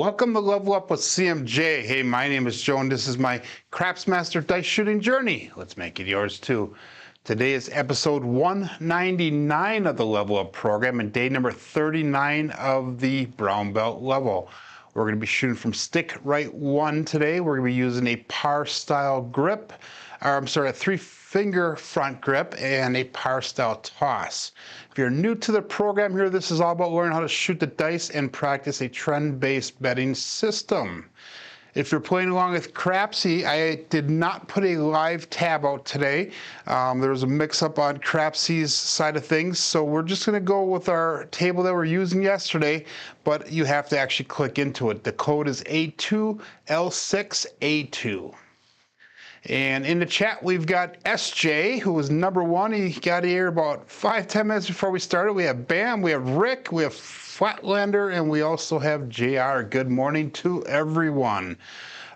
Welcome to Level Up with CMJ. Hey, my name is Joe, and this is my Craps Master dice shooting journey. Let's make it yours too. Today is episode 199 of the Level Up program and day number 39 of the brown belt level. We're going to be shooting from stick right one today. We're going to be using a par style grip, a 3-finger front grip and a par style toss. If you're new to the program here, this is all about learning how to shoot the dice and practice a trend-based betting system. If you're playing along with Crapsee, I did not put a live tab out today. There was a mix-up on Crapsee's side of things, so we're just going to go with our table that we're using yesterday, but you have to actually click into it. The code is A2L6A2. And in the chat, we've got SJ, who was number one. He got here about 5-10 minutes before we started. We have Bam, we have Rick, we have Flatlander, and we also have JR. Good morning to everyone.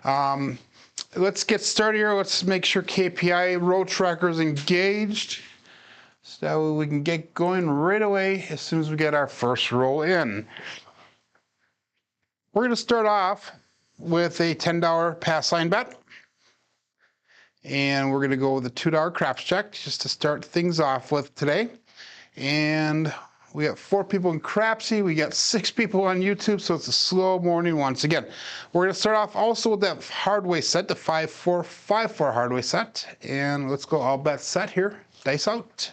Let's get started here. Let's make sure KPI row tracker is engaged so that way we can get going right away as soon as we get our first roll in. We're going to start off with a $10 pass line bet. And we're going to go with a $2 craps check just to start things off with today. And we got 4 people in Crapsee. We got 6 people on YouTube, so it's a slow morning once again. We're going to start off also with that hardway set, the 5-4-5-4 hardway set. And let's go all bet set here. Dice out.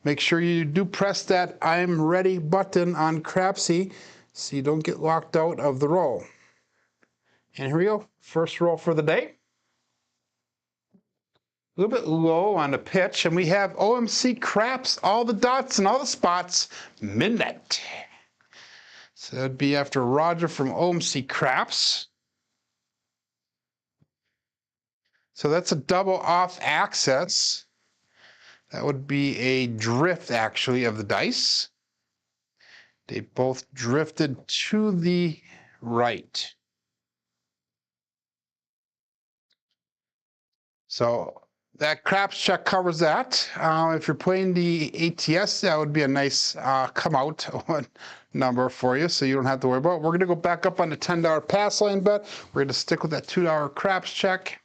Make sure you do press that I'm ready button on Crapsee so you don't get locked out of the roll. And here we go. First roll for the day. A little bit low on the pitch, and we have OMC Craps, all the dots and all the spots, midnight. So that'd be after Roger from OMC Craps. So that's a double off access. That would be a drift, actually, of the dice. They both drifted to the right. So that craps check covers that. If you're playing the ATS, that would be a nice come out number for you, so you don't have to worry about it. We're going to go back up on the $10 pass line bet. We're going to stick with that $2 craps check.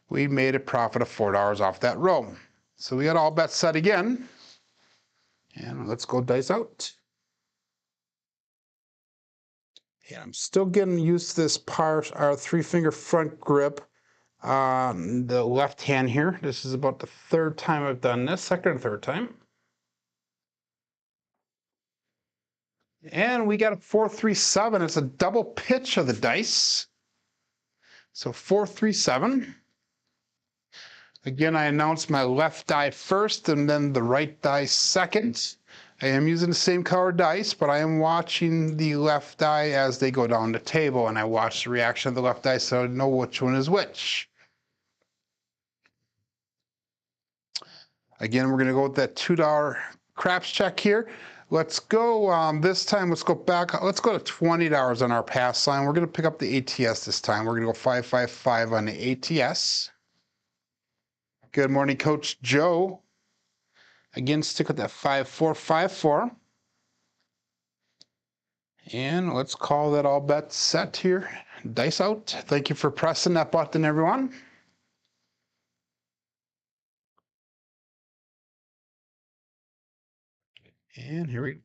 We made a profit of $4 off that row. So we got all bets set again. And let's go dice out. Yeah, I'm still getting used to this our 3-finger front grip. The left hand here. This is about the 3rd time I've done this, 2nd or 3rd time. And we got a 4-3-7. It's a double pitch of the dice. So 4-3-7. Again, I announced my left die first and then the right die second. I am using the same color dice, but I am watching the left die as they go down the table, and I watch the reaction of the left die so I know which one is which. Again, we're going to go with that $2 craps check here. Let's go, this time, let's go back. Let's go to $20 on our pass line. We're going to pick up the ATS this time. We're going to go 5-5-5 on the ATS. Good morning, Coach Joe. Again, stick with that 5-4-5-4. And let's call that all bets set here. Dice out. Thank you for pressing that button, everyone. And here we go.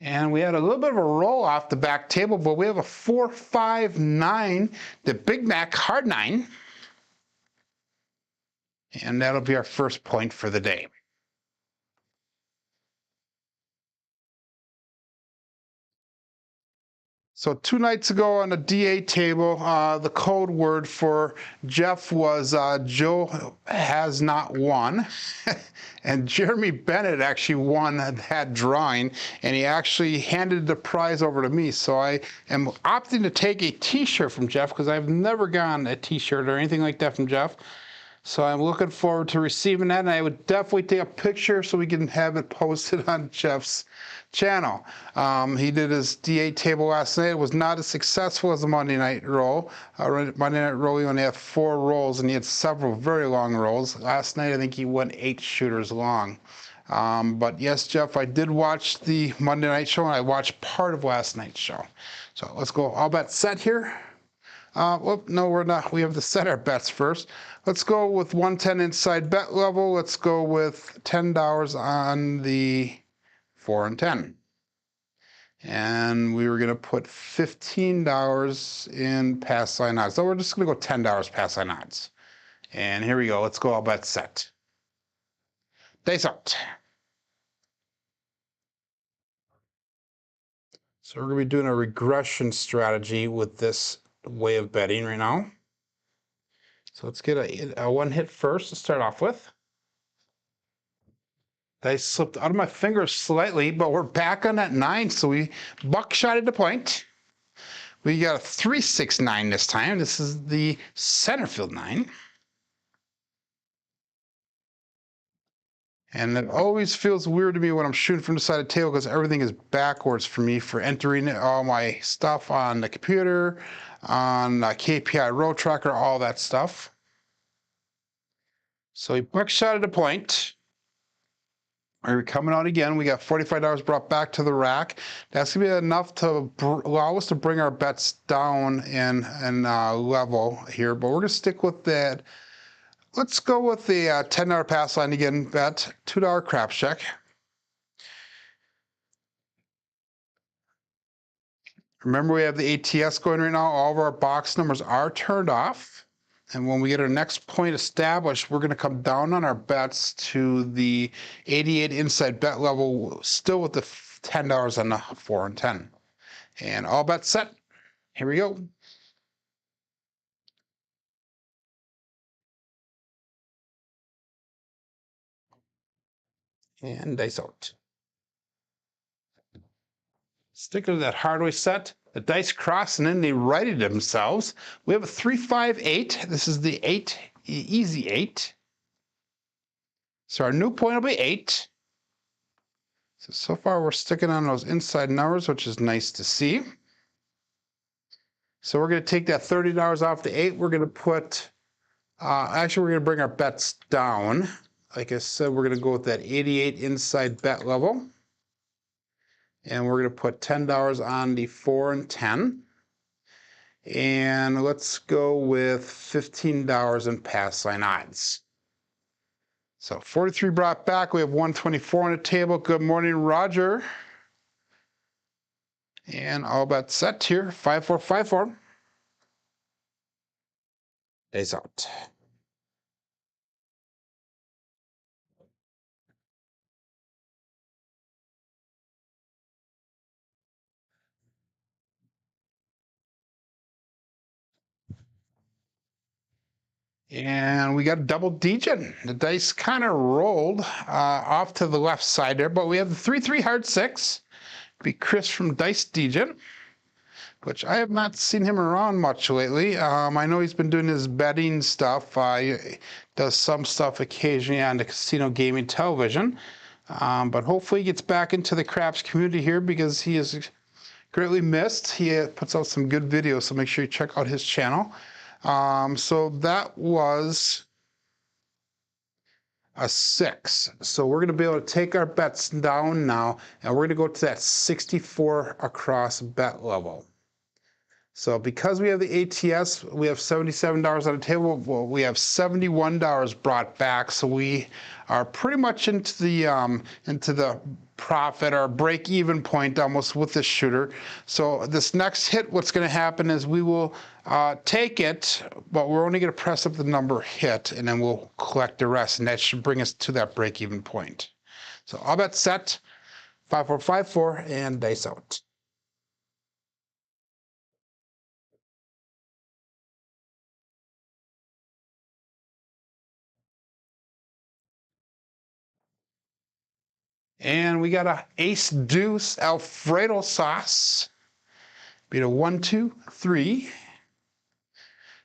And we had a little bit of a roll off the back table, but we have a 4-5-9, the Big Mac hard 9. And that'll be our first point for the day. So 2 nights ago on the DA table, the code word for Jeff was Joe has not won. And Jeremy Bennett actually won that drawing, and he actually handed the prize over to me. So I am opting to take a t-shirt from Jeff because I've never gotten a t-shirt or anything like that from Jeff. So I'm looking forward to receiving that, and I would definitely take a picture so we can have it posted on Jeff's channel. He did his D8 table last night. It was not as successful as the Monday night roll. Monday night roll, he only had 4 rolls, and he had several very long rolls. Last night, I think he went 8 shooters long. But yes, Jeff, I did watch the Monday night show, and I watched part of last night's show. So let's go all bet set here. Whoop, no, we're not. We have to set our bets first. Let's go with 110 inside bet level. Let's go with $10 on the 4 and 10. And we were going to put $15 in pass line odds. So we're just going to go $10 pass line odds. And here we go. Let's go all bet set. Dice out. So we're going to be doing a regression strategy with this way of betting right now. So let's get a one hit first to start off with. Dice slipped out of my fingers slightly, but we're back on that 9, so we buckshotted the point. We got a 3-6-9 this time. This is the center field 9. And it always feels weird to me when I'm shooting from the side of the table because everything is backwards for me for entering all my stuff on the computer, on KPI Road Tracker, all that stuff. So we buckshotted the point. We're coming out again. We got $45 brought back to the rack. That's going to be enough to allow us to bring our bets down in level here, but we're going to stick with that. Let's go with the $10 pass line again, bet, $2 craps check. Remember, we have the ATS going right now. All of our box numbers are turned off. And when we get our next point established, we're going to come down on our bets to the 88 inside bet level, still with the $10 on the 4 and 10. And all bets set. Here we go. And dice out. Sticking to that hardware set, the dice cross, and then they righted themselves. We have a 3-5-8. This is the 8, easy 8. So our new point will be 8. So far we're sticking on those inside numbers, which is nice to see. So we're going to take that $30 off the 8. We're going to put, actually we're going to bring our bets down. Like I said, we're going to go with that 88 inside bet level. And we're going to put $10 on the 4 and 10. And let's go with $15 in pass line odds. So 43 brought back. We have 124 on the table. Good morning, Roger. And all bets set here. 5-4-5-4. Days out. And we got a double digit. The dice kind of rolled off to the left side there, but we have the 3-3 hard 6. Be Chris from Dice Digit, which I have not seen him around much lately. I know he's been doing his betting stuff. He does some stuff occasionally on the casino gaming television. But hopefully he gets back into the craps community here because he is greatly missed. He puts out some good videos, so make sure you check out his channel. So that was a 6. So we're going to be able to take our bets down now, and we're going to go to that 64 across bet level. So because we have the ATS, we have $77 on the table. Well, we have $71 brought back, so we are pretty much into the profit or break-even point almost with this shooter. So this next hit, what's going to happen is we will take it, but we're only going to press up the number hit, and then we'll collect the rest, and that should bring us to that break-even point. So all bets set, 5-4-5-4, and dice out. And we got a ace deuce Alfredo sauce. Beat a 1-2-3.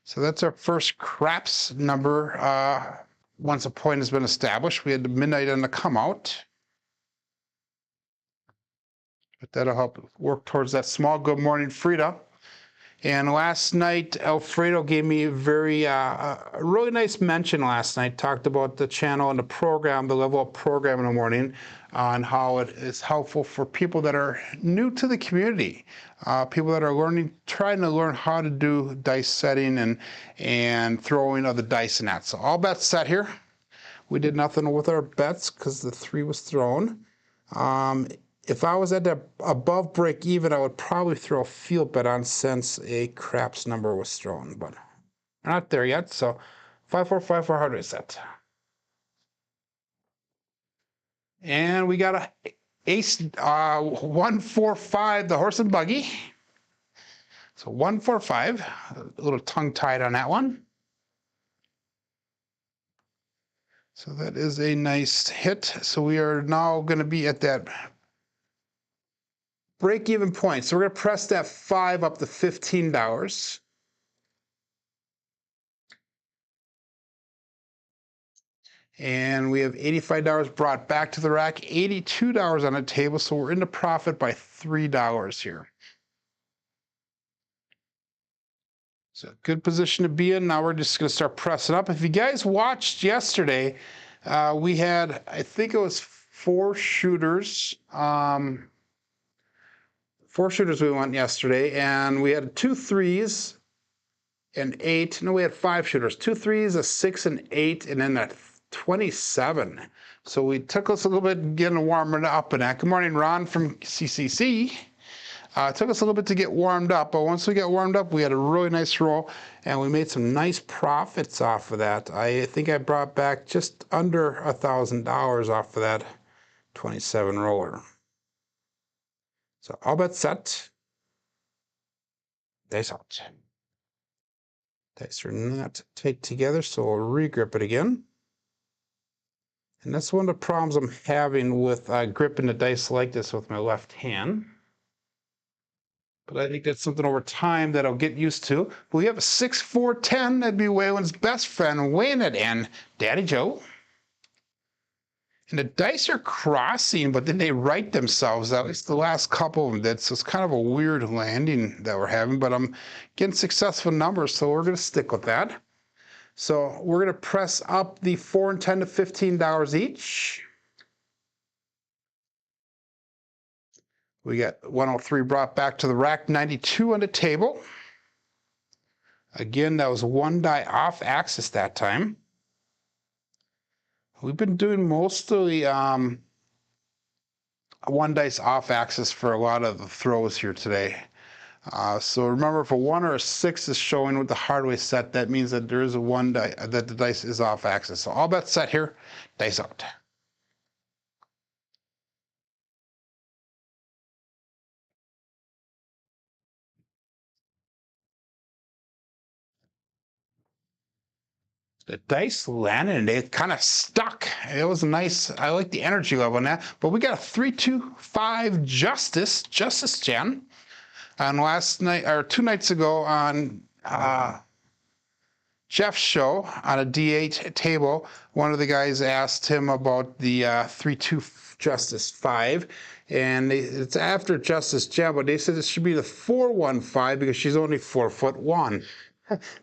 So that's our first craps number once a point has been established. We had the midnight on the come out. But that'll help work towards that small good morning Frida. And last night, Alfredo gave me a really nice mention last night. Talked about the channel and the program, the level up program in the morning, on how it is helpful for people that are new to the community, people that are trying to learn how to do dice setting and throwing of the dice and that. So all bets set here. We did nothing with our bets because the 3 was thrown. If I was at the above break even, I would probably throw a field bet on since a craps number was thrown, but we're not there yet. So 5454 hard reset. And we got a ace 145, the horse and buggy. So 145, a little tongue tied on that one. So that is a nice hit. So we are now going to be at that break-even point. So we're going to press that 5 up to $15. And we have $85 brought back to the rack, $82 on the table. So we're into profit by $3 here. So good position to be in. Now we're just going to start pressing up. If you guys watched yesterday, we had, I think it was 4 shooters. 4 shooters we went yesterday, and we had 2 3s and 8. No, we had 5 shooters, 2 3s, a 6 and 8, and then a 27. So we took us a little bit getting warmed up in that. Good morning, Ron from CCC. It took us a little bit to get warmed up, but once we got warmed up, we had a really nice roll, and we made some nice profits off of that. I think I brought back just under $1,000 off of that 27 roller. So all bets set. Dice out. Dice are not tight together, so we'll regrip it again. And that's one of the problems I'm having with gripping the dice like this with my left hand. But I think that's something over time that I'll get used to. But we have a 6, 4, 10. That'd be Waylon's best friend, weighing it in, Daddy Joe. And the dice are crossing, but then they right themselves. At least the last couple of them did. So it's kind of a weird landing that we're having, but I'm getting successful numbers, so we're going to stick with that. So we're going to press up the 4 and 10 to $15 each. We got 103 brought back to the rack, 92 on the table. Again, that was 1 die off axis that time. We've been doing mostly 1 dice off axis for a lot of the throws here today. So remember, if a 1 or a 6 is showing with the hard way set, that means that there is a 1 die, that the dice is off axis. So all bets set here, dice out. The dice landed and it kind of stuck. It was nice. I like the energy level on that. But we got a 3-2-5 Justice Gen. And last night, or 2 nights ago on Jeff's show on a D8 table, one of the guys asked him about the 3-2 Justice 5. And it's after Justice Gen, but they said it should be the 4-1-5 because she's only 4'1".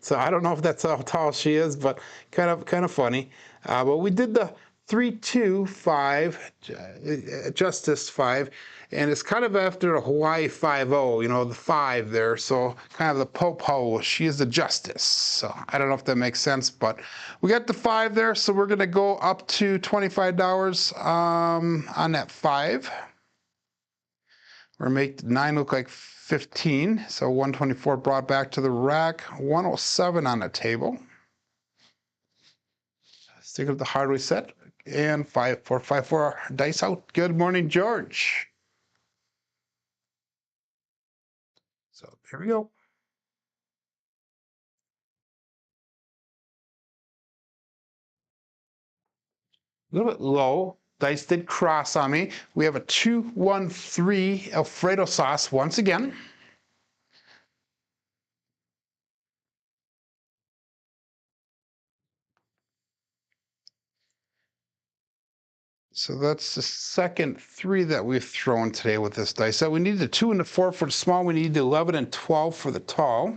So I don't know if that's how tall she is, but kind of funny. But we did the 3-2-5 Justice 5, and it's kind of after the Hawaii 5-0, you know, the 5 there. So kind of the po-po. She is the Justice. So I don't know if that makes sense, but we got the 5 there. So we're gonna go up to $25 on that 5. Or make the 9 look like 15. So 124 brought back to the rack, 107 on the table. Stick with the hard reset, and 5454 dice out. Good morning, George. So here we go. A little bit low. Dice did cross on me. We have a 2-1-3 Alfredo sauce once again. So that's the second 3 that we've thrown today with this dice set. We need the 2 and the 4 for the small. We need the 11 and 12 for the tall.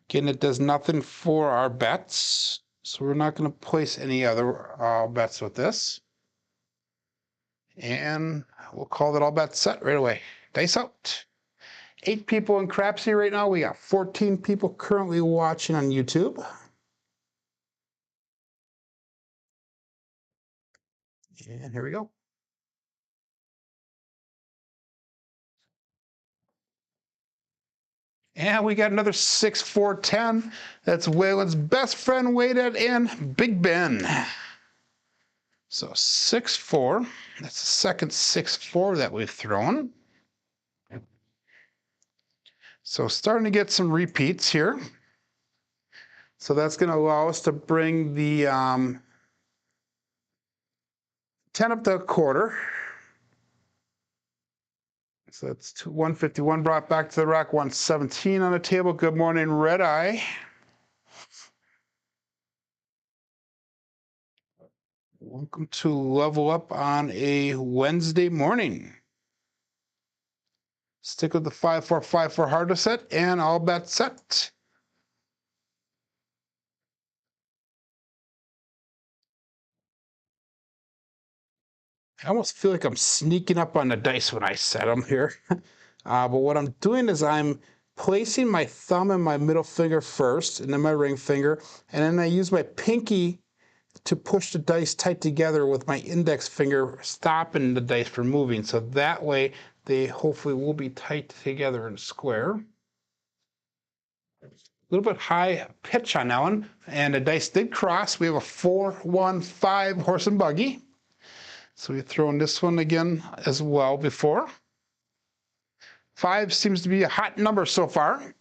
Again, it does nothing for our bets, so we're not going to place any other bets with this. And we'll call that all bets set right away. Dice out. 8 people in Crapsee right now. We got 14 people currently watching on YouTube. And here we go. And we got another 6, 4, 10. That's Waylon's best friend, Waydet, and Big Ben. So 6, 4. That's the second 6, 4 that we've thrown. So starting to get some repeats here. So that's going to allow us to bring the 10 up to a quarter. So that's 151 brought back to the rack, 117 on the table. Good morning, Red Eye. Welcome to Level Up on a Wednesday morning. Stick with the 5, 4, 5, 4 hardest set and all bets set. I almost feel like I'm sneaking up on the dice when I set them here. But what I'm doing is I'm placing my thumb and my middle finger first, and then my ring finger, and then I use my pinky to push the dice tight together with my index finger, stopping the dice from moving. So that way they hopefully will be tight together and square. A little bit high pitch on that one, and the dice did cross. We have a 4, 1, 5 horse and buggy. So we've thrown this one again as well before. 5 seems to be a hot number so far.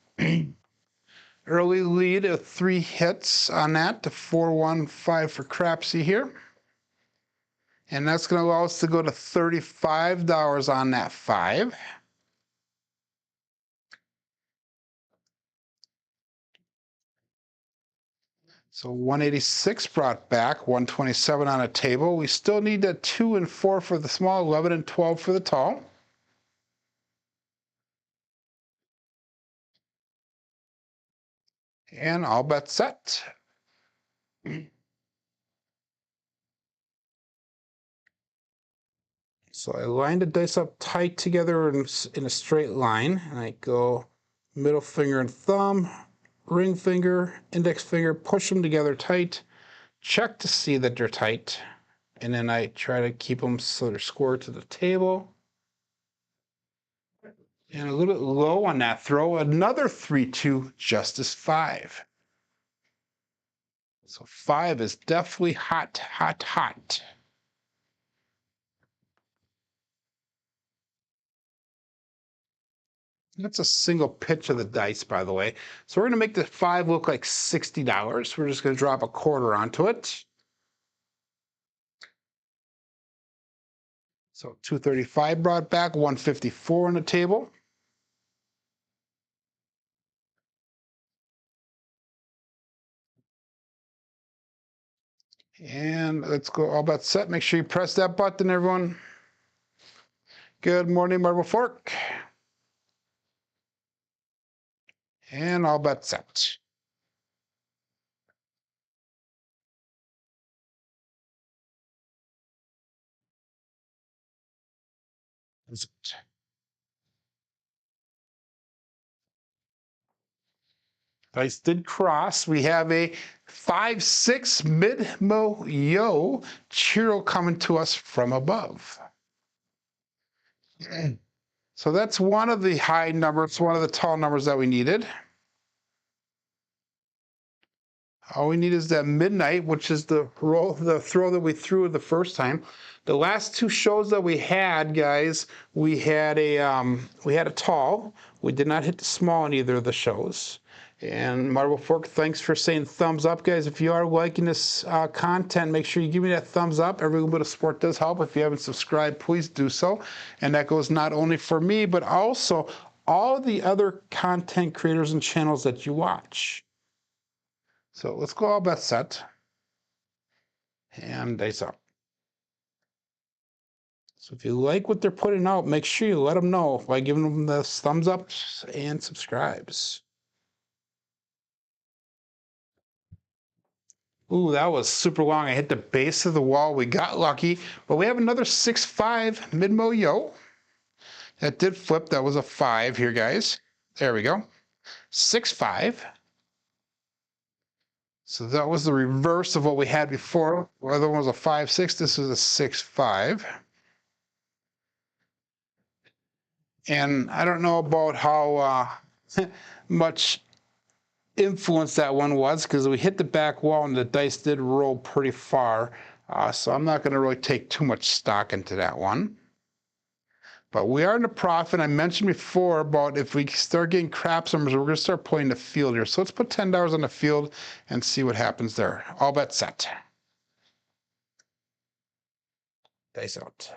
Early lead of 3 hits on that to 4, 1, 5 for Crapsee here. And that's going to allow us to go to $35 on that 5. So 186 brought back, 127 on a table. We still need a 2 and 4 for the small, 11 and 12 for the tall. And all bets set. So I line the dice up tight together in a straight line, and I go middle finger and thumb, ring finger, index finger, push them together tight, check to see that they're tight, and then I try to keep them so they're square to the table. And a little bit low on that throw, another 3, 2, Justice 5. So 5 is definitely hot, hot, hot. That's a single pitch of the dice, by the way. So we're going to make the 5 look like $60. We're just going to drop a quarter onto it. So 235 brought back, 154 on the table. And let's go all bets set. Make sure you press that button, everyone. Good morning, Marble Fork. And all bets set. Dice did cross. We have a 5-6 mid-mo yo Chiro coming to us from above. So that's one of the high numbers, one of the tall numbers that we needed. All we need is that midnight, which is the throw that we threw the first time. The last 2 shows that we had, guys, we had a tall. We did not hit the small in either of the shows. And Marble Fork, thanks for saying thumbs up, guys. If you are liking this content, make sure you give me that thumbs up. Every little bit of support does help. If you haven't subscribed, please do so. And that goes not only for me, but also all the other content creators and channels that you watch. So let's go all bets set. And dice up. So if you like what they're putting out, make sure you let them know by giving them the thumbs up and subscribes. Ooh, that was super long. I hit the base of the wall. We got lucky, but we have another 6-5 mid-mo yo. That did flip. That was a 5 here, guys. There we go. 6-5. So that was the reverse of what we had before. The other one was a 5-6. This was a 6-5. And I don't know about how much influence that one was, because we hit the back wall and the dice did roll pretty far. So I'm not going to really take too much stock into that one. But we are in the profit. I mentioned before about if we start getting craps numbers, we're going to start playing the field here. So let's put $10 on the field and see what happens there. All bets set. Dice out.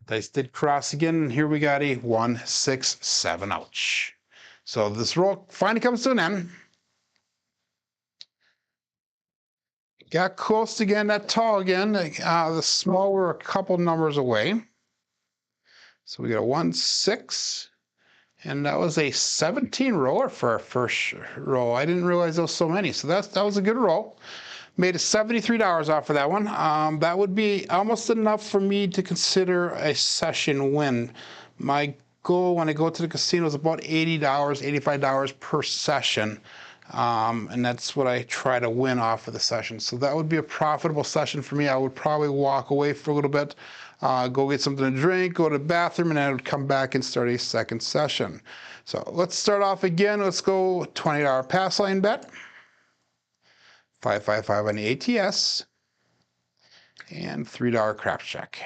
Dice did cross again, and here we got a 1, 6, 7. Ouch. So this roll finally comes to an end. Got close again, that tall again. The small were a couple numbers away. So we got a 1, 6, and that was a 17 roller for our first roll. I didn't realize there was so many, so that was a good roll. Made a $73 off of that one. That would be almost enough for me to consider a session win. My goal when I go to the casino is about $80, $85 per session. And that's what I try to win off of the session. So that would be a profitable session for me. I would probably walk away for a little bit, go get something to drink, go to the bathroom, and I would come back and start a second session. So let's start off again. Let's go $20 pass line bet. 555 on the ATS, and $3 craps check.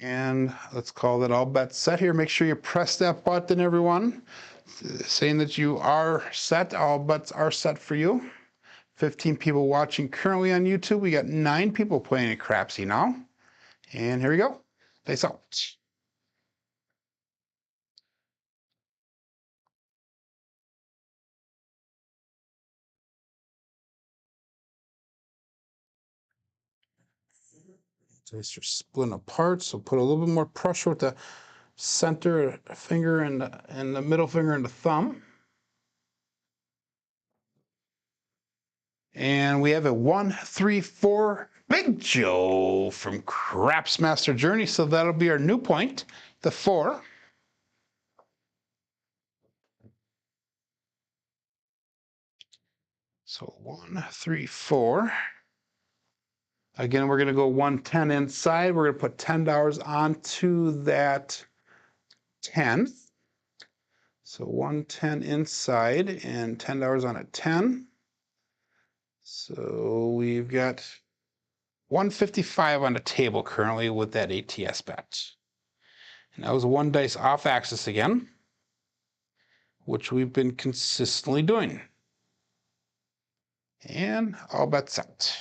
And let's call that all bets set here. Make sure you press that button, everyone, saying that you are set. All bets are set for you. 15 people watching currently on YouTube. We got 9 people playing at Crapsee now. And here we go. Dice out. Dice are splitting apart, so put a little bit more pressure with the center finger and the middle finger and the thumb. And we have a 1, 3, 4 Big Joe from Craps Master Journey. So that'll be our new point, the 4. So 1, 3, 4. Again, we're going to go 110 inside. We're going to put $10 onto that 10. So 110 inside and $10 on a 10. So we've got 155 on the table currently with that ATS bet. And that was 1 dice off axis again, which we've been consistently doing. And all bets set.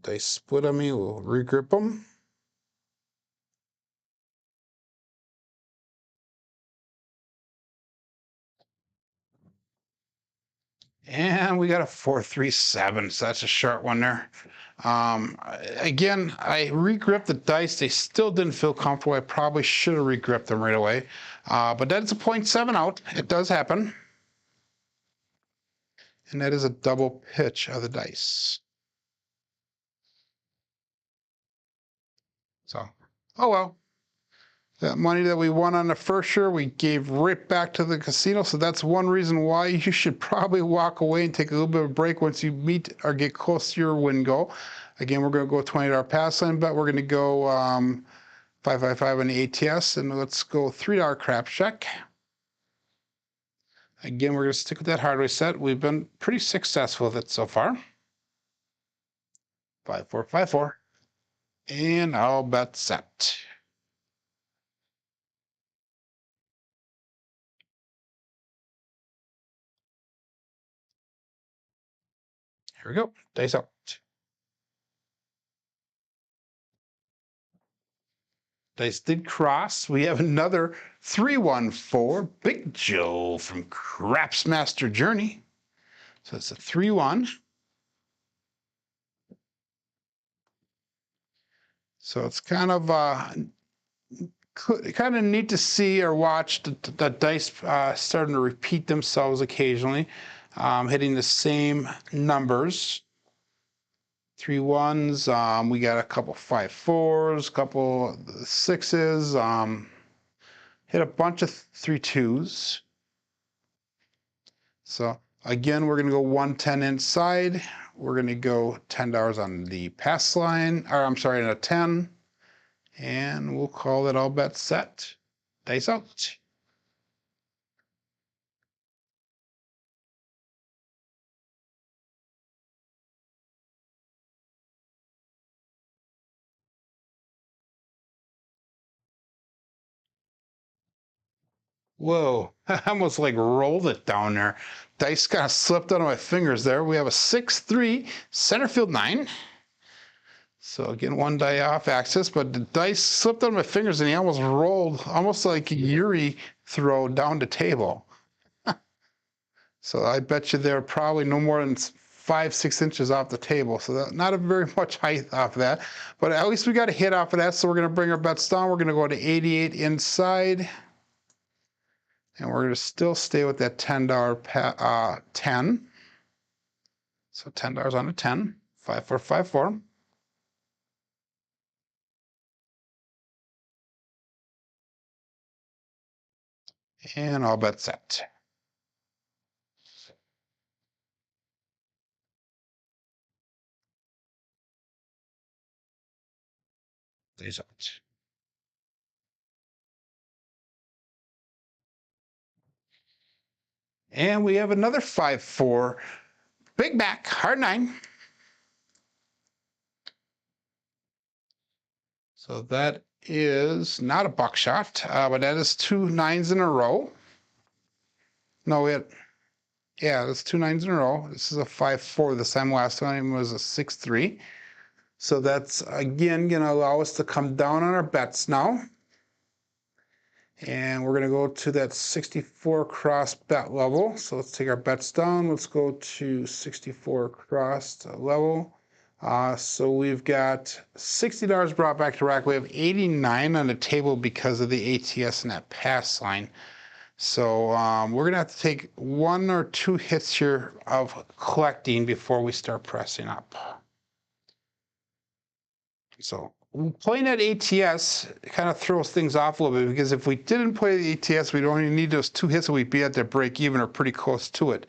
Dice split on me, we'll regrip them. And we got a 4-3-7, so that's a short one there. Again, I regripped the dice. They still didn't feel comfortable. I probably should have regripped them right away. But that's a 0.7 out. It does happen. And that is a double pitch of the dice. So, oh well. That money that we won on the first year, we gave right back to the casino. So that's one reason why you should probably walk away and take a little bit of a break once you meet or get close to your win goal. Again, we're going to go $20 pass line bet. We're going to go 555 on the ATS, and let's go $3 craps check. Again, we're going to stick with that hardware set. We've been pretty successful with it so far. 5454, and all bets set. Here we go. Dice out. Dice did cross. We have another 3-1-4. Big Joe from Crapsee Master Journey. So it's a 3-1. So it's kind of neat to see or watch the dice starting to repeat themselves occasionally, hitting the same numbers. 3 1s. We got a couple 5 4s, a couple 6s. Hit a bunch of 3 2s. So again, we're going to go 110 inside. We're going to go $10 on the pass line, or I'm sorry, on a 10. And we'll call it all bets set. Dice out. Whoa, I almost like rolled it down there. Dice kind of slipped out of my fingers there. We have a 6-3, center field 9. So again, one die off axis, but the dice slipped out of my fingers and he almost rolled, almost like a Yuri throw down the table. So I bet you they're probably no more than 5-6 inches off the table. So that, not a very much height off of that, but at least we got a hit off of that. So we're going to bring our bets down. We're going to go to 88 inside. And we're going to still stay with that $10 10. So $10 on a 10, 5 4 5 4. And all bets set. These out. And we have another 5 4. Big back, hard 9. So that is not a buckshot, but that is 2 9s in a row. No, yeah, that's 2 9s in a row. This is a 5 4. This time last time was a 6 3. So that's again going to allow us to come down on our bets now. And we're going to go to that 64 cross bet level. So let's take our bets down. Let's go to 64 cross level. So we've got $60 brought back to rack. We have 89 on the table because of the ATS and that pass line. So we're going to have to take 1 or 2 hits here of collecting before we start pressing up. So playing that ATS kind of throws things off a little bit, because if we didn't play the ATS, we'd only need those 2 hits and we'd be at their break even or pretty close to it.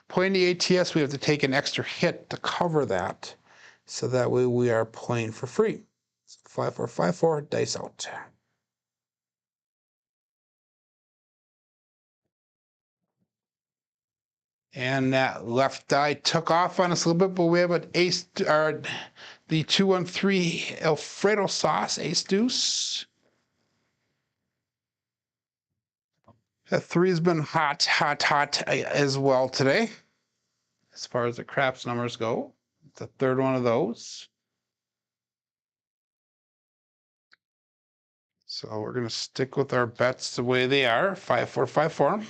Playing the ATS, we have to take an extra hit to cover that. So that way we are playing for free. So 5 4 5 4, dice out. And that left die took off on us a little bit, but we have an ace, or the 2-1-3 Alfredo sauce, ace deuce. That 3 has been hot as well today, as far as the craps numbers go. It's the 3rd one of those. So we're going to stick with our bets the way they are, 5 4 5 4.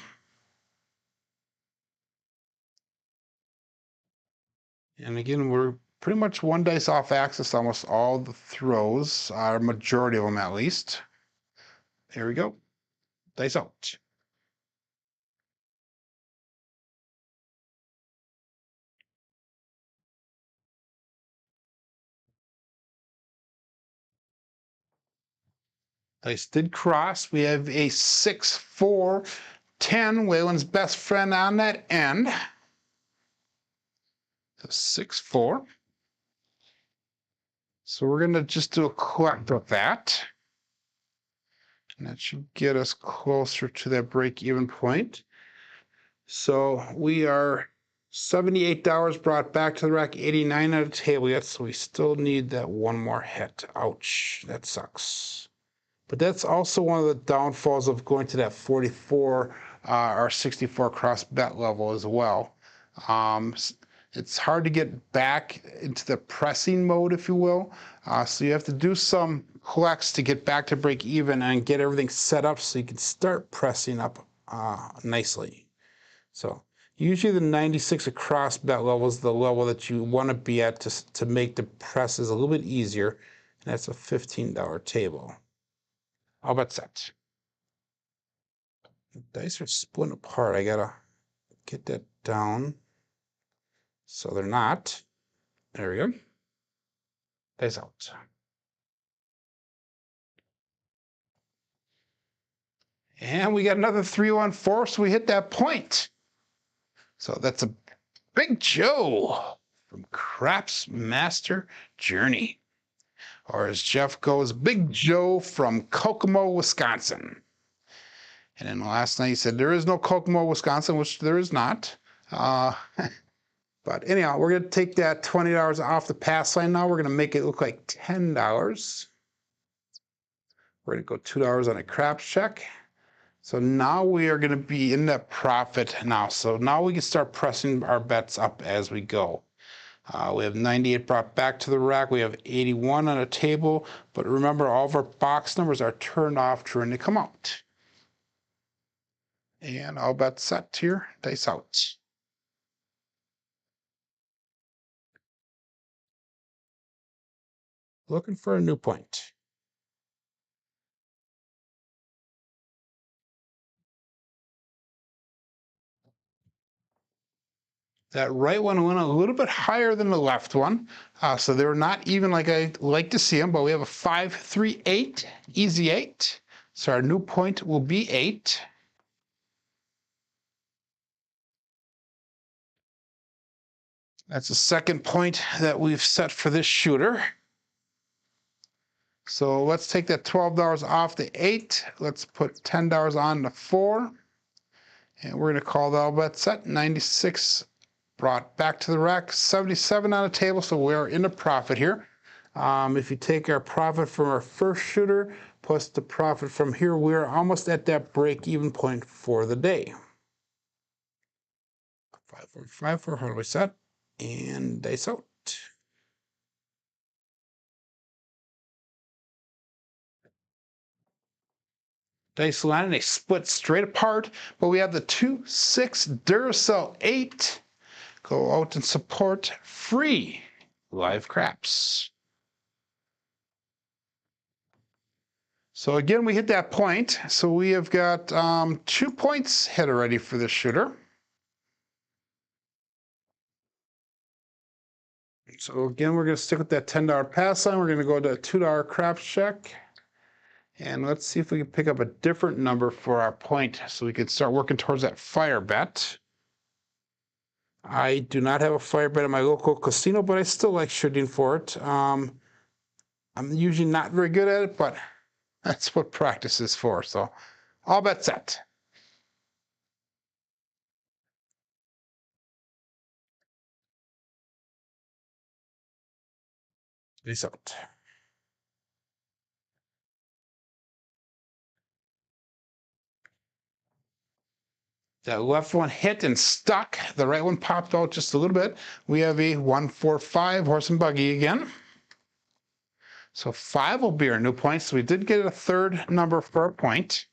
And again, we're pretty much 1 dice off axis, almost all the throws, or majority of them at least. There we go. Dice out. Dice did cross. We have a 6 4 10. Waylon's best friend on that end. So 6 4. So we're going to just do a collect with that. And that should get us closer to that break-even point. So we are $78 brought back to the rack, 89 at a table yet, so we still need that 1 more hit. Ouch, that sucks. But that's also one of the downfalls of going to that 44 or 64 cross bet level as well. It's hard to get back into the pressing mode, if you will. So you have to do some collects to get back to break even and get everything set up so you can start pressing up nicely. So usually the 96 across bet level is the level that you want to be at to make the presses a little bit easier. And that's a $15 table. All bet set. The dice are splitting apart. I gotta get that down so they're not. There we go. Dice out. And we got another 3-1-4, so we hit that point. So that's a Big Joe from Crapsee Journey. Or as Jeff goes, Big Joe from Kokomo, Wisconsin. And then last night he said there is no Kokomo, Wisconsin, which there is not. But anyhow, we're going to take that $20 off the pass line now. We're going to make it look like $10. We're going to go $2 on a craps check. So now we are going to be in that profit now. So now we can start pressing our bets up as we go. We have 98 brought back to the rack. We have 81 on a table. But remember, all of our box numbers are turned off trying to come out. And all bets set here. Dice out. Looking for a new point. That right one went a little bit higher than the left one. So they were not even like I like to see them, but we have a 5, 3, 8, easy 8. So our new point will be 8. That's the second point that we've set for this shooter. So let's take that $12 off the 8. Let's put $10 on the 4. And we're going to call the all bet set. 96 brought back to the rack, 77 on the table, so we're in a profit here. If you take our profit from our first shooter plus the profit from here, we're almost at that break-even point for the day. 5, 4, 5, 4, how do we set? And dice out. Dice line, and they split straight apart, but we have the 2, 6 Duracell 8. Go out and support free live craps. So again, we hit that point. So we have got 2 points hit already for this shooter. So again, we're going to stick with that $10 pass line. We're going to go to a $2 craps check. And let's see if we can pick up a different number for our point so we can start working towards that fire bet. I do not have a fire bet at my local casino, but I still like shooting for it. I'm usually not very good at it, but that's what practice is for. So all bet set. Peace out. That left one hit and stuck. The right one popped out just a little bit. We have a 1-4-5 horse and buggy again. So 5 will be our new point. So we did get a third number for a point.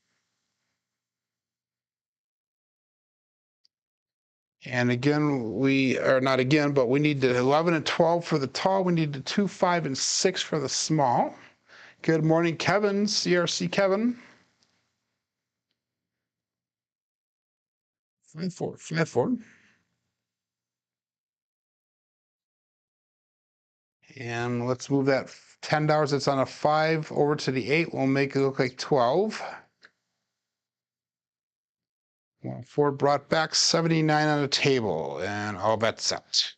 And again, we are not again, but we need the 11 and 12 for the tall. We need the 2, 5, and 6 for the small. Good morning, Kevin, CRC Kevin. 5, 4, 5, 4. And let's move that $10 that's on a 5 over to the 8. We'll make it look like 12. 4 brought back, 79 on the table, and all bets set.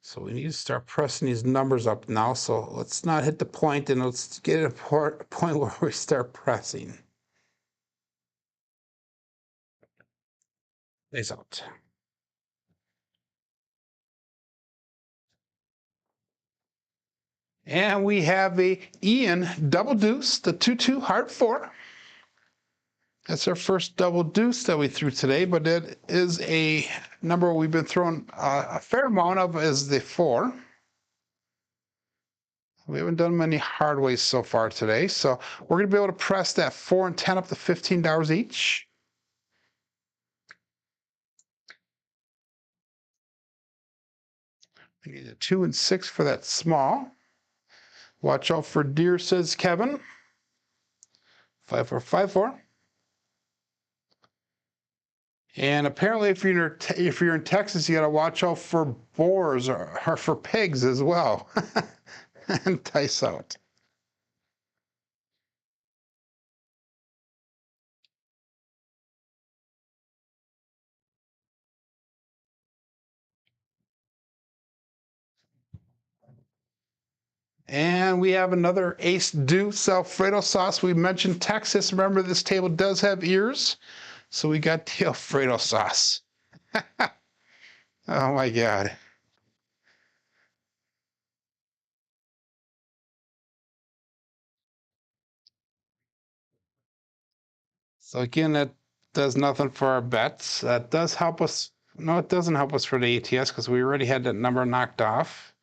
So we need to start pressing these numbers up now. So let's not hit the point, and let's get a point where we start pressing. Face out. And we have a Ian double deuce, the 2-2 heart 4. That's our first double deuce that we threw today, but it is a number we've been throwing a fair amount of is the 4. We haven't done many hard ways so far today, so we're going to be able to press that 4 and 10 up to $15 each. We need a 2 and 6 for that small. Watch out for deer, says Kevin. 5 4 5 4. And apparently, if you're in Texas, you got to watch out for boars or for pigs as well. And dice out. And we have another ace deuce Alfredo sauce. We mentioned Texas. Remember, this table does have ears. So we got the Alfredo sauce. Oh my God. So again, that does nothing for our bets. That does help us. No, it doesn't help us for the ATS because we already had that number knocked off.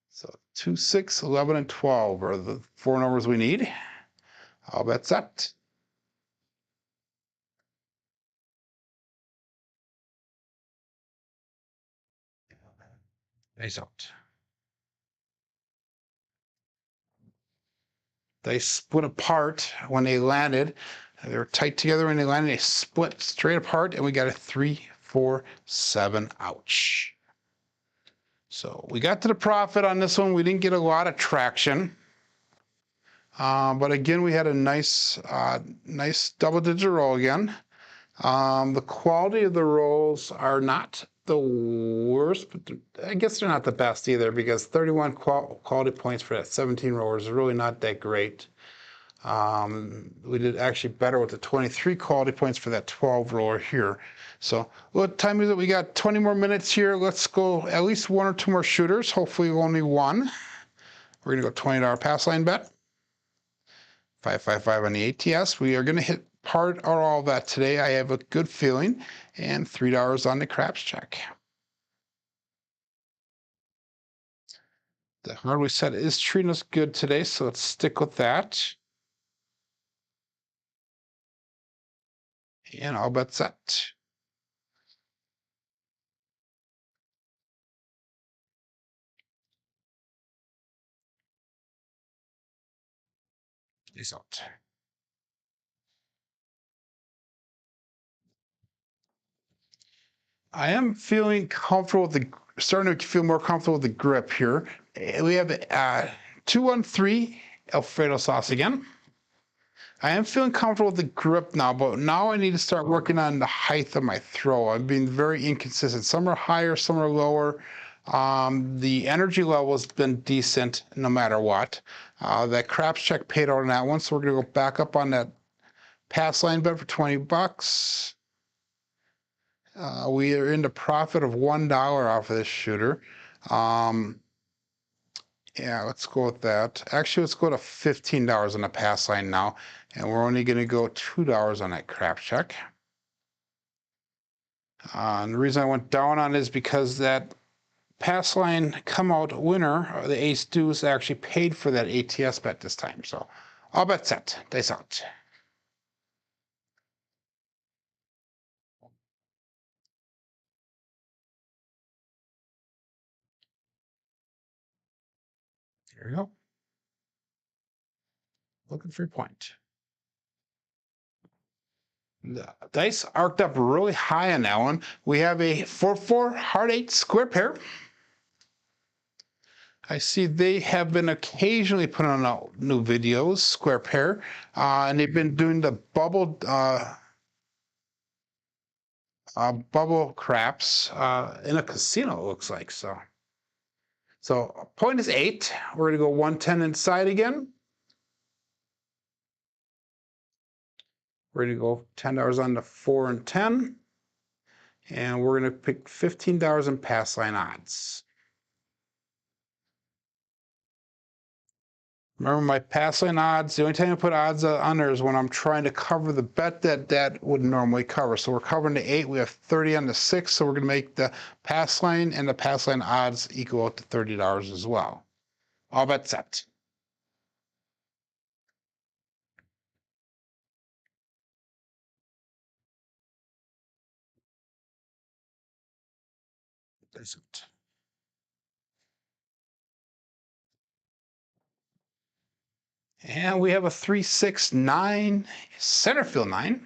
So 2, 6, 11, and 12 are the 4 numbers we need. All bets set. Dice out. They split apart when they landed. They were tight together when they landed. They split straight apart, and we got a 3, 4, 7. Ouch. So we got to the profit on this one. We didn't get a lot of traction. But again, we had a nice double-digit roll again. The quality of the rolls are not the worst, but I guess they're not the best either because 31 quality points for that 17 roller is really not that great. We did actually better with the 23 quality points for that 12 roller here. So what time is it? We got 20 more minutes here. Let's go at least 1 or 2 more shooters. Hopefully only 1. We're gonna go $20 pass line bet. 555 on the ATS. We are gonna hit part or all of that today. I have a good feeling. And $3 on the craps check. The hardware set is treating us good today, so let's stick with that. And all bets set. Peace out. I am feeling comfortable with starting to feel more comfortable with the grip here. We have 213 Alfredo sauce again. I am feeling comfortable with the grip now, but now I need to start working on the height of my throw. I'm being very inconsistent. Some are higher, some are lower. The energy level has been decent no matter what. That craps check paid out on that one, so we're gonna go back up on that pass line bet for 20 bucks. We are in the profit of $1 off of this shooter. Yeah, let's go with that. Actually, let's go to $15 on the pass line now, and we're only going to go $2 on that crap check. And the reason I went down on it is because that pass line come out winner, the ace deuce, actually paid for that ATS bet this time. So all bets set. Dice out. There we go. Looking for your point. The dice arced up really high on that one. We have a 4-4 heart 8 square pair. I see they have been occasionally putting on new videos, square pair, and they've been doing the bubble craps in a casino. It looks like so. So point is 8. We're gonna go 110 inside again. We're gonna go $10 on the 4 and 10, and we're gonna pick $15 in pass line odds. Remember my pass line odds, the only time I put odds on there is when I'm trying to cover the bet that would normally cover. So we're covering the 8, we have 30 on the 6, so we're going to make the pass line and the pass line odds equal out to $30 as well. All bets set. There's it. And we have a 3-6-9 center field 9.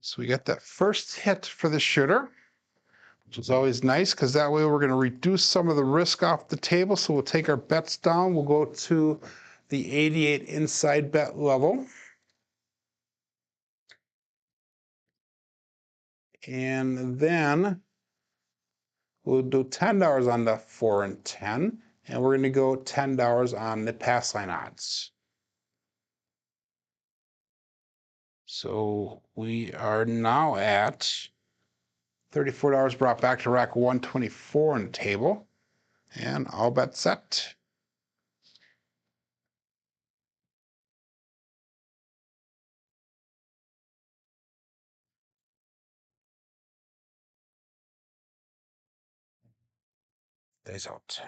So we got that first hit for the shooter, which is always nice because that way we're going to reduce some of the risk off the table. So we'll take our bets down. We'll go to the 88 inside bet level. And then we'll do $10 on the 4 and 10. And we're going to go $10 on the pass line odds. So we are now at $34 brought back to rack 124 on the table. And all bets set. Days out.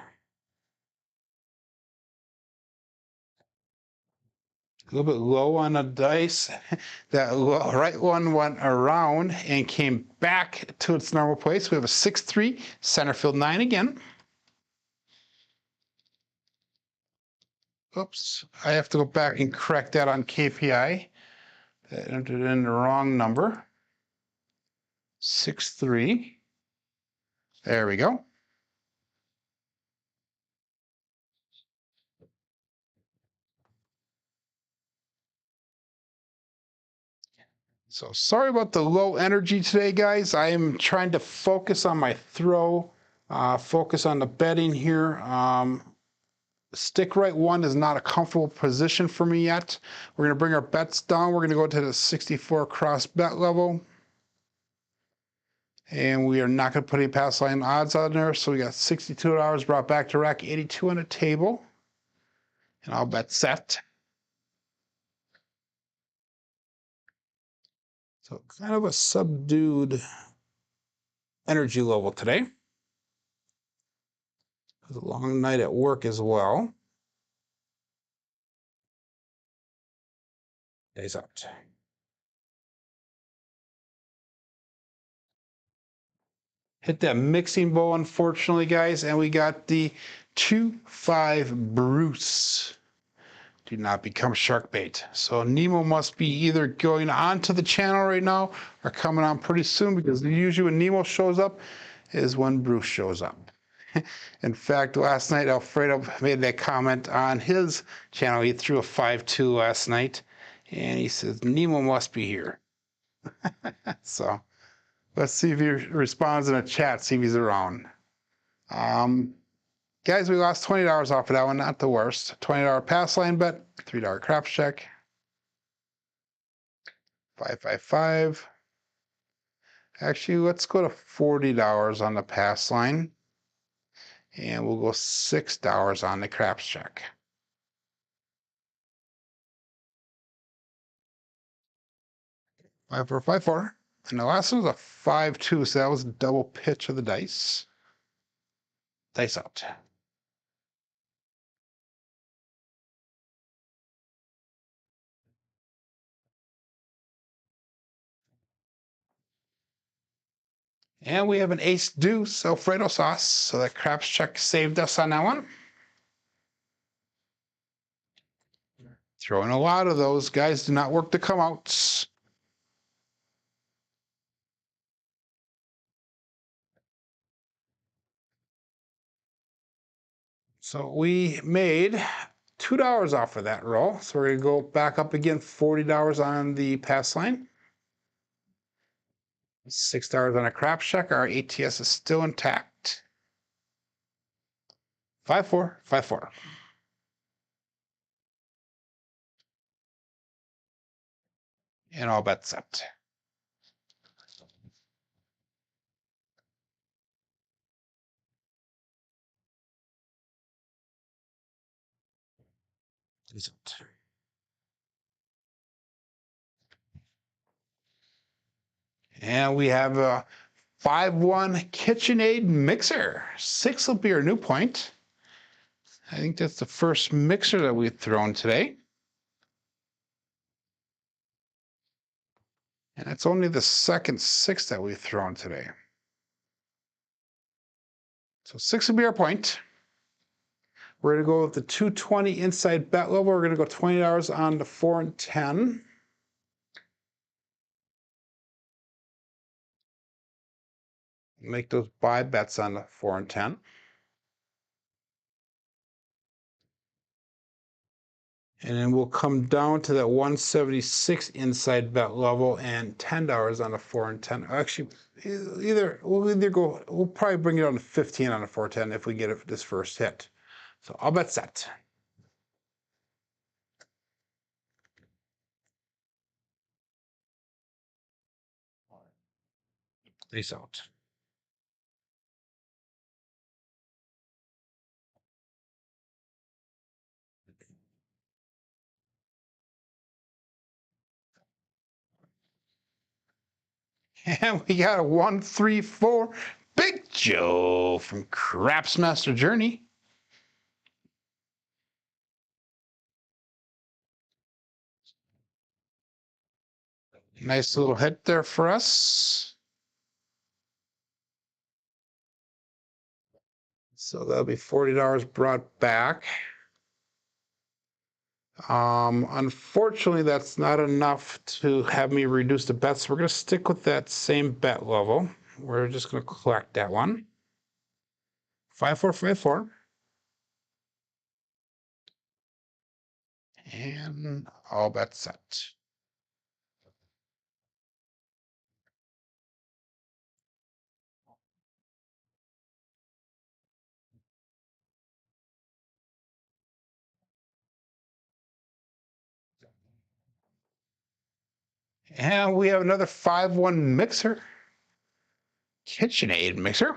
A little bit low on the dice. That right one went around and came back to its normal place. We have a 6-3 center field 9 again. Oops, I have to go back and correct that on KPI. That entered in the wrong number. 6-3. There we go. So sorry about the low energy today, guys. I am trying to focus on my throw, focus on the betting here. Stick right 1 is not a comfortable position for me yet. We're going to bring our bets down. We're going to go to the 64 cross bet level. And we are not going to put any pass line odds on there. So we got $62 brought back to rack 82 on the table. And I'll bet set. So kind of a subdued energy level today. It was a long night at work as well. Days out. Hit that mixing bowl, unfortunately, guys, and we got the 2-5 Bruce. Do not become shark bait. So Nemo must be either going onto the channel right now or coming on pretty soon, because usually when Nemo shows up is when Bruce shows up. In fact, last night Alfredo made that comment on his channel. He threw a 5-2 last night, and he says Nemo must be here. So let's see if he responds in a chat, see if he's around. Guys, we lost $20 off of that one, not the worst. $20 pass line bet, $3 craps check. 555. Actually, let's go to $40 on the pass line. And we'll go $6 on the craps check. Five, four, 5-4. And the last one was a 5-2, so that was a double pitch of the dice. Dice out. And we have an ace deuce Alfredo sauce, so that craps check saved us on that one. Throwing a lot of those. Guys, do not work the come outs. So we made $2 off of that roll. So we're going to go back up again, $40 on the pass line. $6 on a crap check. Our ATS is still intact. 5-4, 5-4. And all bets set. And we have a 5-1 KitchenAid mixer. 6 will be our new point. I think that's the first mixer that we've thrown today. And it's only the second 6 that we've thrown today. So 6 will be our point. We're going to go with the 220 inside bet level. We're going to go $20 on the 4 and 10. Make those buy bets on the 4 and 10. And then we'll come down to that 176 inside bet level and $10 on the 4 and 10. Actually, we'll probably bring it on to 15 on the 410 if we get this first hit. So I'll bet set. Peace out. And we got a 134 Big Joe from Crapsee Journey. Nice little hit there for us. So that'll be $40 brought back. Unfortunately, that's not enough to have me reduce the bets. We're going to stick with that same bet level. We're just going to collect that one. 5454. And all bets set. And we have another 5-1 mixer. KitchenAid mixer.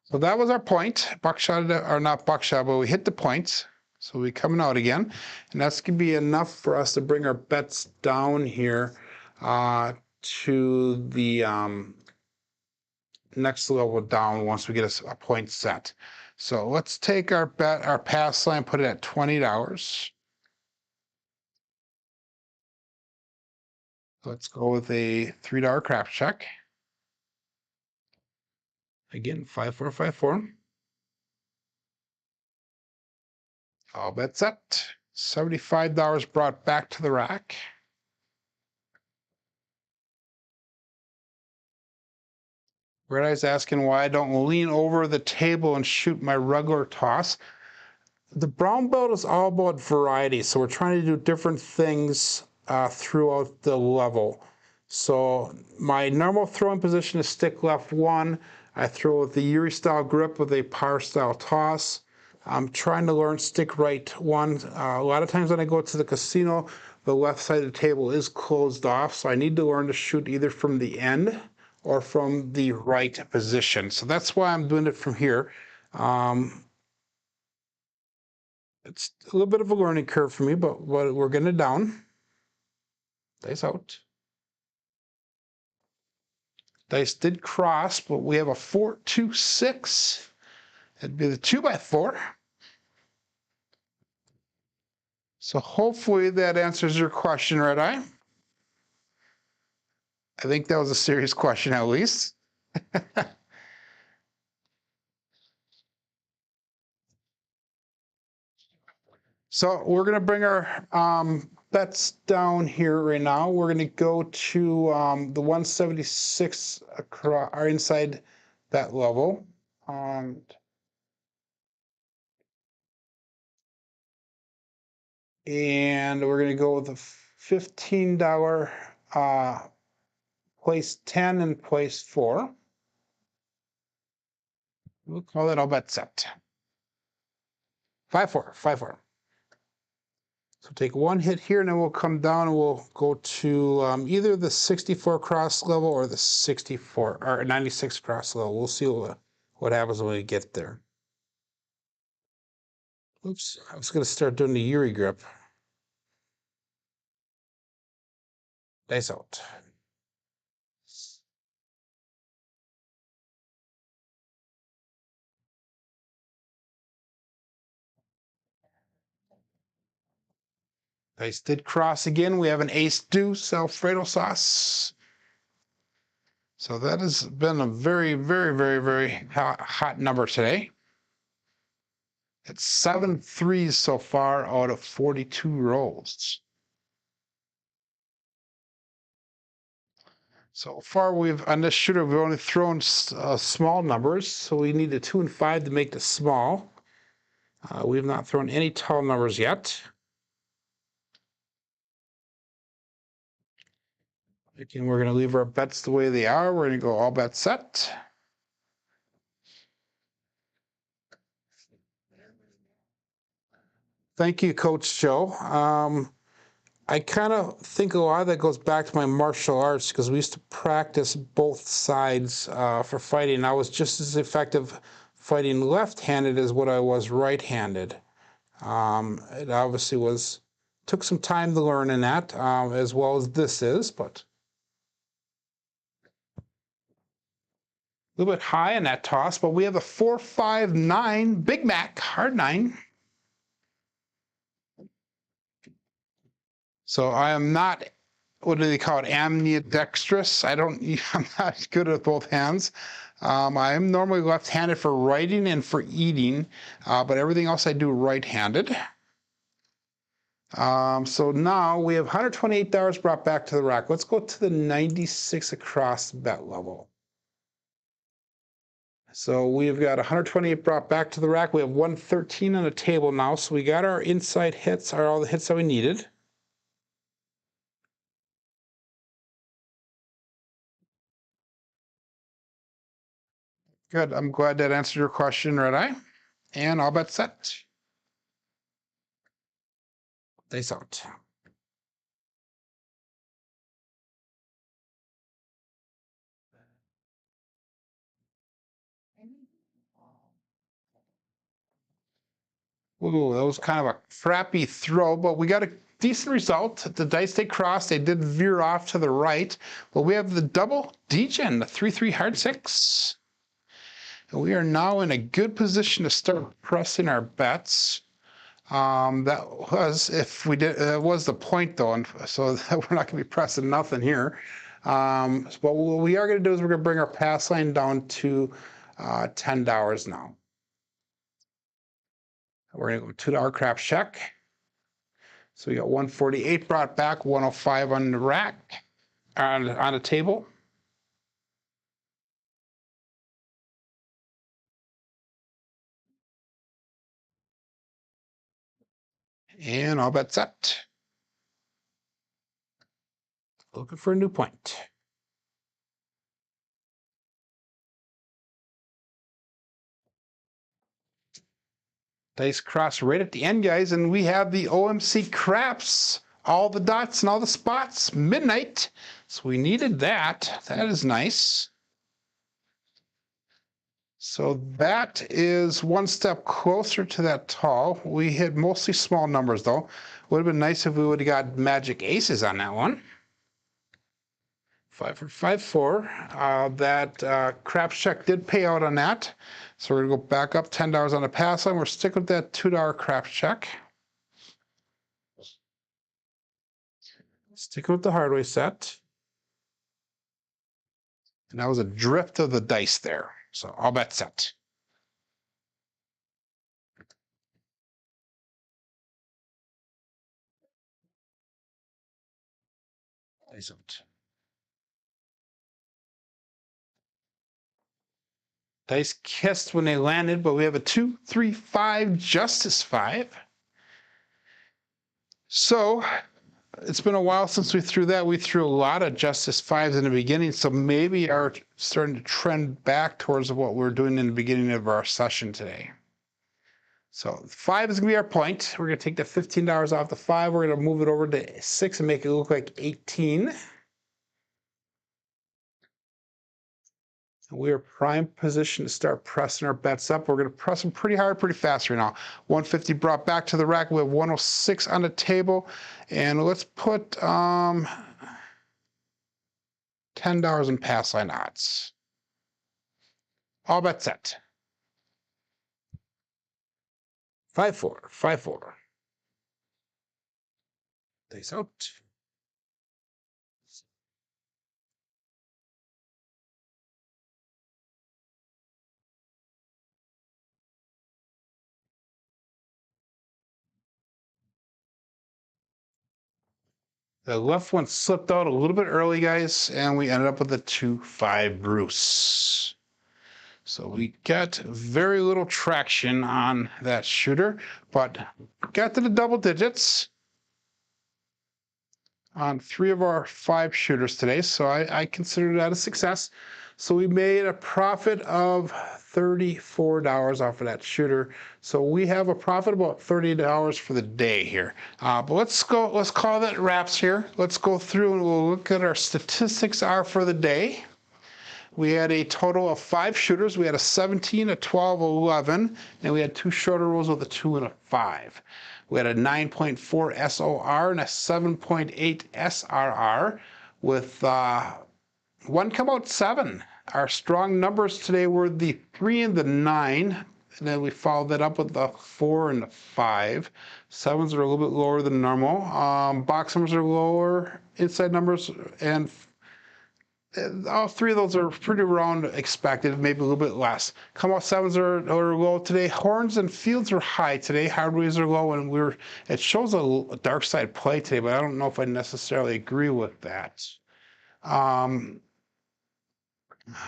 So that was our point. Buckshot, or not buckshot, but we hit the points. So we'll be coming out again. And that's going to be enough for us to bring our bets down here to the next level down once we get a point set. So let's take our pass line, put it at $20. Let's go with a $3 crap check. Again, 5454. All bets set. $75 brought back to the rack. Red Eye's asking why I don't lean over the table and shoot my regular toss. The brown belt is all about variety, so we're trying to do different things throughout the level. So my normal throwing position is stick left 1. I throw with the Yuri style grip with a power style toss. I'm trying to learn stick right 1. A lot of times when I go to the casino, the left side of the table is closed off, so I need to learn to shoot either from the end or from the right position. So that's why I'm doing it from here. It's a little bit of a learning curve for me, but we're getting it down. Dice out. Dice did cross, but we have a 4-2-6. It'd be the 2x4. So hopefully that answers your question, Red Eye. I think that was a serious question, at least. So we're going to bring our bets down here right now. We're going to go to the 176 across our inside bet level. And we're going to go with a $15 place 10 and place 4. We'll call it all bet set. 5-4, 5-4. So take one hit here, and then we'll come down and we'll go to either the 64 cross level or the 64 or 96 cross level. We'll see what what happens when we get there. Oops, I was going to start doing the Yuri grip. Dice out. Dice did cross again. We have an ace deuce Alfredo sauce. So that has been a very, very, very, very hot number today. It's 7 threes so far out of 42 rolls. So far, on this shooter, we've only thrown small numbers, so we need a 2 and 5 to make the small. We've not thrown any tall numbers yet. Again, we're going to leave our bets the way they are. We're going to go all bets set. Thank you, Coach Joe. I kind of think a lot of that goes back to my martial arts because we used to practice both sides for fighting. I was just as effective fighting left-handed as what I was right-handed. It obviously took some time to learn in that, as well as this is, but a little bit high in that toss, but we have a 4-5-9 Big Mac hard 9. So I am not, what do they call it, ambidextrous. I'm not good at both hands. I am normally left-handed for writing and for eating, but everything else I do right-handed. So now we have $128 brought back to the rack. Let's go to the 96 across bet level. So we've got 128 brought back to the rack. We have 113 on the table now. So we got our inside hits, all the hits that we needed. Good. I'm glad that answered your question, Red Eye. And all bets set. Dice out. Ooh, that was kind of a crappy throw, but we got a decent result. The dice they crossed, they did veer off to the right. But we have the double degen, the 3-3 hard 6. And we are now in a good position to start pressing our bets. That was, if we did, that was the point though, and so we're not going to be pressing nothing here. But what we are going to do is we're going to bring our pass line down to $10 now. We're going to go $2 craps check. So we got 148 brought back, 105 on the rack, on the table. And all bets set. Looking for a new point. Dice cross right at the end, guys, and we have the OMC craps. All the dots and all the spots, midnight. So we needed that. That is nice. So that is one step closer to that tall. We hit mostly small numbers, though. Would have been nice if we would have got magic aces on that one. 5 for 5-4. That craps check did pay out on that. So we're going to go back up $10 on the pass line. We're sticking with that $2 craps check. Sticking with the hardware set. And that was a drift of the dice there. So all bets set. Dice out. Dice kissed when they landed, but we have a 2, 3, 5, Justice 5. So it's been a while since we threw that. We threw a lot of Justice 5s in the beginning, so maybe are starting to trend back towards what we were doing in the beginning of our session today. So 5 is going to be our point. We're going to take the $15 off the 5. We're going to move it over to 6 and make it look like 18. We are prime position to start pressing our bets up. We're going to press them pretty hard, pretty fast right now. 150 brought back to the rack. We have 106 on the table. And let's put $10 in pass line odds. All bets set. 5-4, 5-4. Days out. The left one slipped out a little bit early, guys, and we ended up with a 2-5 Bruce. So we got very little traction on that shooter, but got to the double digits on 3 of our 5 shooters today, so I consider that a success. So we made a profit of $34 off of that shooter. So we have a profit of about $30 for the day here. But let's call that wraps here. Let's go through and we'll look at our statistics are for the day. We had a total of 5 shooters. We had a 17, a 12, 11, and we had 2 shorter rolls with a 2 and a 5. We had a 9.4 SOR and a 7.8 SRR with 1 come out 7. Our strong numbers today were the 3 and the 9, and then we followed that up with the 4 and the 5. 7s are a little bit lower than normal. Box numbers are lower, inside numbers, and all 3 of those are pretty around expected, maybe a little bit less. Come out 7s are low today. Horns and fields are high today. Hardways are low, and it shows a dark side play today, but I don't know if I necessarily agree with that.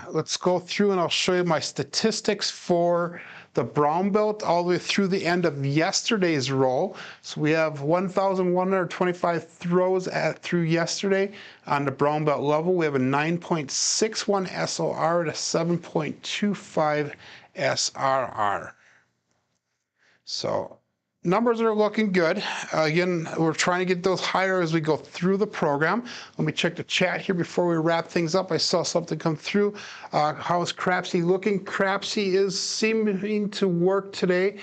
Let's go through and I'll show you my statistics for the brown belt all the way through the end of yesterday's roll. So we have 1,125 throws through yesterday on the brown belt level. We have a 9.61 SOR and a 7.25 SRR. So numbers are looking good. Again, we're trying to get those higher as we go through the program. Let me check the chat here before we wrap things up. I saw something come through. How is Crapsee looking? Crapsee is seeming to work today.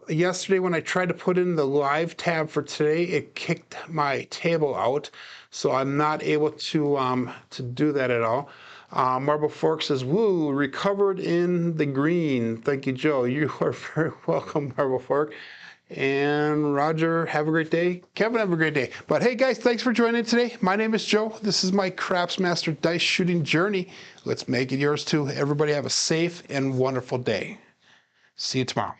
Yesterday when I tried to put in the live tab for today, it kicked my table out. So I'm not able to do that at all. Marble Fork says, woo, recovered in the green. Thank you, Joe. You are very welcome, Marble Fork. And Roger, have a great day. Kevin, have a great day. But hey, guys, thanks for joining today. My name is Joe. This is my Crapsmaster dice shooting journey. Let's make it yours too. Everybody have a safe and wonderful day. See you tomorrow.